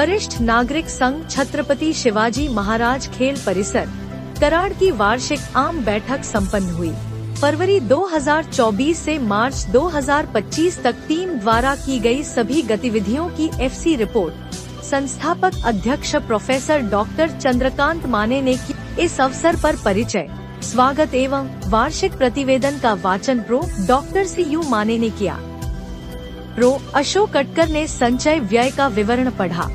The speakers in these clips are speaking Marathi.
वरिष्ठ नागरिक संघ छत्रपति शिवाजी महाराज खेल परिसर कराड़ की वार्षिक आम बैठक संपन्न हुई। फरवरी 2024 से मार्च 2025 तक टीम द्वारा की गई सभी गतिविधियों की एफसी रिपोर्ट संस्थापक अध्यक्ष प्रोफेसर डॉक्टर चंद्रकांत माने ने की। इस अवसर पर परिचय, स्वागत एवं वार्षिक प्रतिवेदन का वाचन प्रो डॉक्टर CU माने ने किया। प्रो अशोक कटकर ने संचय व्यय का विवरण पढ़ा।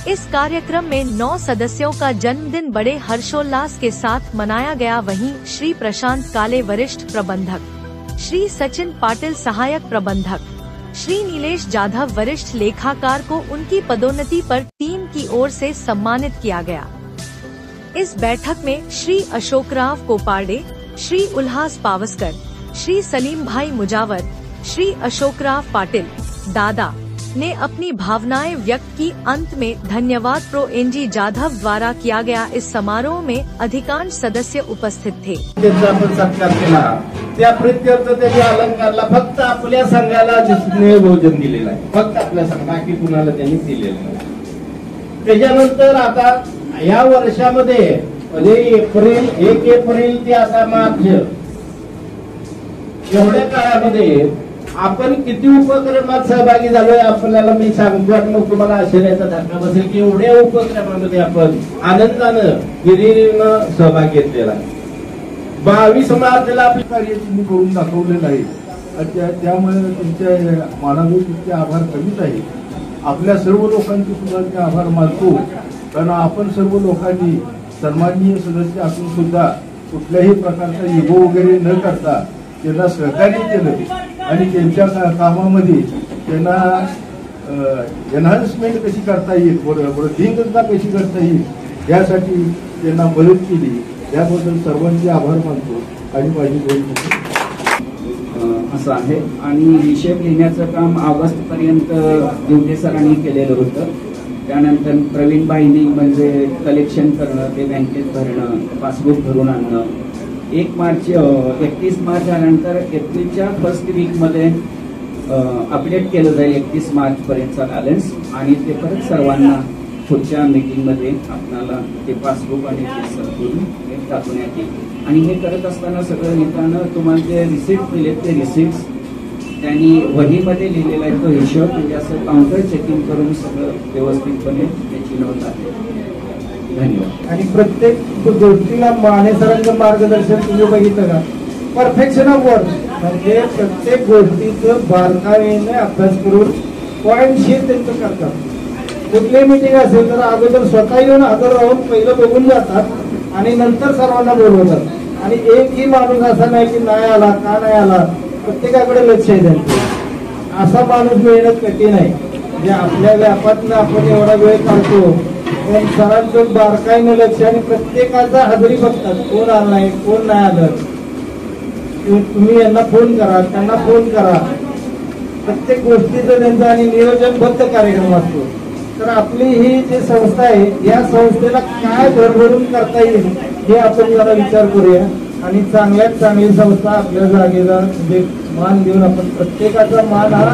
इस कार्यक्रम में 9 सदस्यों का जन्मदिन बड़े हर्षोल्लास के साथ मनाया गया। वहीं श्री प्रशांत काले वरिष्ठ प्रबंधक, श्री सचिन पाटिल सहायक प्रबंधक, श्री नीलेश जाधव वरिष्ठ लेखाकार को उनकी पदोन्नति पर टीम की ओर से सम्मानित किया गया। इस बैठक में श्री अशोकराव कोपारडे, श्री उल्हास पावस्कर, श्री सलीम भाई मुजावर, श्री अशोकराव पाटिल दादा ने अपनी भावनाएं व्यक्त की। अंत में धन्यवाद प्रो NG जाधव द्वारा किया गया। इस समारोह में अधिकांश सदस्य उपस्थित थे। आपण सत्कार केला त्या प्रीत्यर्थ त्याच्या अलंकारला फक्त आपल्या संघाला जिसने भोजन दिलेलं आहे, फक्त आपल्या संघ, बाकी कुणाला त्यांनी दिलेलं नाही। त्याच्यानंतर आता या वर्षामध्ये म्हणजे 1 एप्रिल ते आता मार्च एवढ्या काळामध्ये आपण किती उपक्रमात सहभागी झालोय आपल्याला मी सांगतो। मग तुम्हाला आश्चर्याचा धक्का बसेल की एवढ्या उपक्रमामध्ये आपण आनंदानं हिरिरीनं सहभाग घेतलेला आहे। 22 मार्चला आपली कार्य तुम्ही करून दाखवलेलं आहे। त्यामुळे तुमच्या मानवी तितके आभार कमीच आहे। आपल्या सर्व लोकांचे सुद्धा ते आभार मानतो, कारण आपण सर्व लोकांनी सन्माननीय सदस्य असून सुद्धा कुठल्याही प्रकारचा इगो वगैरे न करता त्यांना सहकार्य केलं आणि त्यांच्या कामामध्ये त्यांना एनहान्समेंट कशी करता येईल, वृद्धिंगता कशी करता येईल यासाठी त्यांना मदत केली। याबद्दल सर्वांचे आभार मानतो आणि माझी असं आहे। आणि हिशेब लिहिण्याचं काम ऑगस्ट पर्यंत दिवटे सरांनी केलेलं होतं। त्यानंतर प्रवीण भाईंनी म्हणजे कलेक्शन करणं, ते बँकेत भरणं, पासबुक भरून आणणं। 31 मार्च झाल्यानंतर एप्रिलच्या फर्स्ट वीकमध्ये अपडेट केलं जाईल 31 मार्च पर्यंतचा बॅलन्स, आणि ते परत सर्वांना पुढच्या मीटिंगमध्ये आपल्याला ते पासबुक आणि ते करून टाकण्यात येईल। आणि हे करत असताना सगळं लिहिताना तुम्हाला जे रिसिप्ट दिलेत ते रिसिप्ट त्यांनी वहीमध्ये लिहिलेला आहे तो हिशोब, म्हणजे असं काउंटर चेकिंग करून सगळं व्यवस्थितपणे त्याची नोंद आहे। धन्यवाद। आणि प्रत्येक गोष्टीला माने सरांचं मार्गदर्शन तुम्ही बघितलं का, परफेक्शन ऑफ वर्क, म्हणजे प्रत्येक गोष्टीचं बारकाईने अभ्यास करून पॉइंटशीर त्यांचं करतात। कुठली मीटिंग असेल तर अगोदर स्वतः येऊन हजर राहून पहिलं बघून जातात आणि नंतर सर्वांना बोलवतात। आणि एकही माणूस असा नाही की नाही आला का नाही आला, प्रत्येकाकडे लक्ष आहे त्यांचं। असा माणूस मिळणं कठीण आहे, म्हणजे आपल्या व्यापातनं आपण एवढा वेळ काढतो, पण सरांचं बारकाईनं लक्ष आणि प्रत्येकाचा हजेरी बघतात, कोण आला नाही कोण नाही आलं, तुम्ही यांना फोन करा, त्यांना फोन करा, प्रत्येक गोष्टीचं त्यांचं आणि नियोजनबद्ध कार्यक्रम असतो। तर आपली ही जी संस्था आहे या संस्थेला काय भरभरून करता येईल हे आपण जरा विचार करूया आणि चांगल्यात चांगली संस्था आपल्या जागेला म्हणजे मान देऊन आपण प्रत्येकाचा मान हा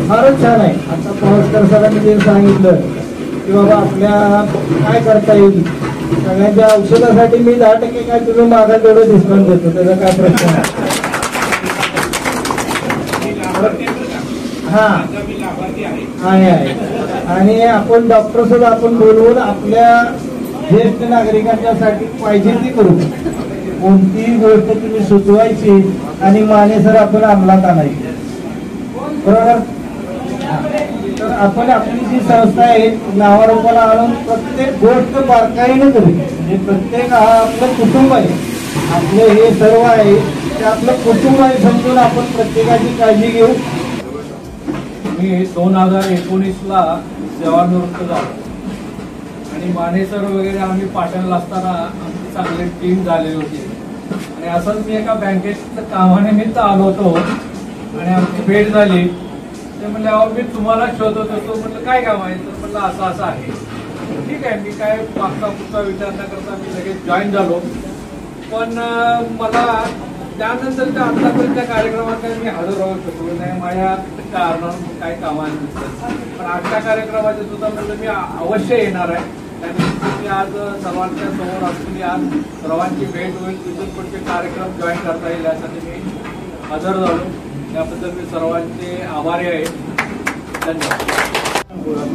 फारच छान आहे। आता पावसकर सरांनी जे सांगितलं की बाबा आपल्या काय करता येईल, सगळ्यांच्या औषधासाठी मी 10% काय तुम्ही मागा तेवढं डिस्काउंट देतो, त्याचा काय प्रश्न नाही। हा आहे आणि आपण डॉक्टर सुद्धा आपण बोलवून आपल्या ज्येष्ठ नागरिकांच्यासाठी पाहिजे ती करू। कोणतीही गोष्ट तुम्ही सुचवायची आणि माने सर आपण अंमलात आणायची, बरोबर। तर आपण आपली जी संस्था आहे नावारूपाला आणून प्रत्येक गोष्ट बारकाईने करू, म्हणजे प्रत्येक हा आपलं कुटुंब आहे, आपलं हे सर्व आहे ते आपलं कुटुंब आहे समजून आपण प्रत्येकाची काळजी घेऊ। मी 2019ला सेवानिवृत्त झालो आणि माने सर वगैरे आम्ही पाटणला असताना आमची चांगली टीम झालेली होती। आणि असंच मी एका बँकेत कामानिमित्त आलो होतो आणि आमची भेट झाली। ते म्हणले अहो मी तुम्हाला शोधत होतो, म्हटलं काय काम आहे, तर म्हटलं असं असं आहे। ठीक आहे, मी काय मागचा पुढचा विचार न करता मी लगेच जॉईन झालो। पण मला त्यानंतर त्या आतापर्यंत कार्यक्रमात मी हजर राहू शकलो नाही। माझ्या काय अर्नावून काय कामाला दिसतं. पण आजच्या कार्यक्रमाचे सुद्धा म्हणजे मी अवश्य येणार आहे. त्यानिमित्त मी आज सर्वांच्या समोर असतो. मी आज सर्वांची भेट होईल, तिथून पुढचे कार्यक्रम जॉईन करता येईल यासाठी मी हजर झालो. त्याबद्दल मी सर्वांचे आभारी आहे. धन्यवाद.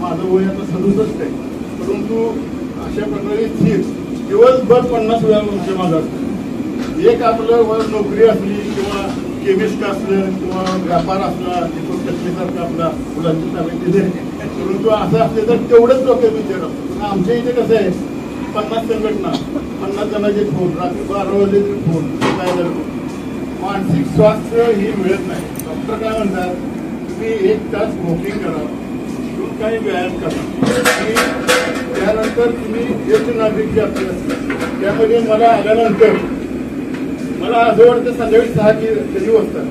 माझं वय आता 67 आहे, परंतु अशा प्रकारे स्थिर दिवसभर 50 वेळा म्हणजे माझं असतं. एक आपलं नोकरी असली किंवा केमिस्ट असलं किंवा व्यापार असला दीपक टक्केसारखा आपला मुलांची ताब्यात दिले, परंतु असं असले तर तेवढंच डोक्यात विचार असतो. पण आमच्या इथे कसं आहे 50 संघटना, 50 जणांचे फोन, रात्री 12 वाजले तरी फोन, काय झालं. मानसिक स्वास्थ्य ही मिळत नाही. डॉक्टर काय म्हणतात, तुम्ही 1 तास वॉकिंग करा, काही व्यायाम करा आणि त्यानंतर तुम्ही ज्येष्ठ नागरिक जे असतात त्यामध्ये मला आल्यानंतर मला असं वाटतं संध्याकाळी 6 कधी वाजतात,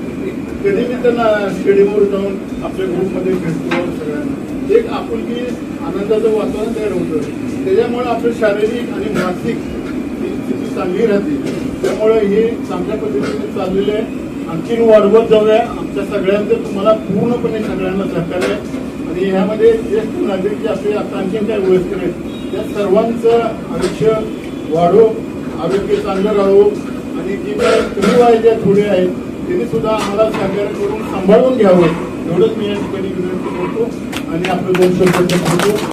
कधी मी त्यांना स्टेडियमवर जाऊन आपल्या ग्रुपमध्ये भेटतो. सगळ्यांना एक आपुलकी आनंदाचं वातावरण तयार होतं. त्याच्यामुळे आपलं शारीरिक आणि मानसिक स्थिती चांगली राहते. त्यामुळे हे चांगल्या पद्धतीने चाललेलं आहे. आणखीन वाढवत जाऊया. आमच्या सगळ्यांचं तुम्हाला पूर्णपणे सगळ्यांना सहकार्य आहे. आणि ह्यामध्ये ज्येष्ठ नागरिक जे आपले आता आणखीन काय वयस्कर आहेत त्या सर्वांचं आयुष्य वाढो, आरोग्य चांगलं राहो आणि जी काय कमी वयाच्या थोडे आहेत त्यांनी सुद्धा आम्हाला सहकार्य करून सांभाळून घ्यावं एवढंच मी या ठिकाणी विनंती करतो आणि आपलं 2 शब्द करतो.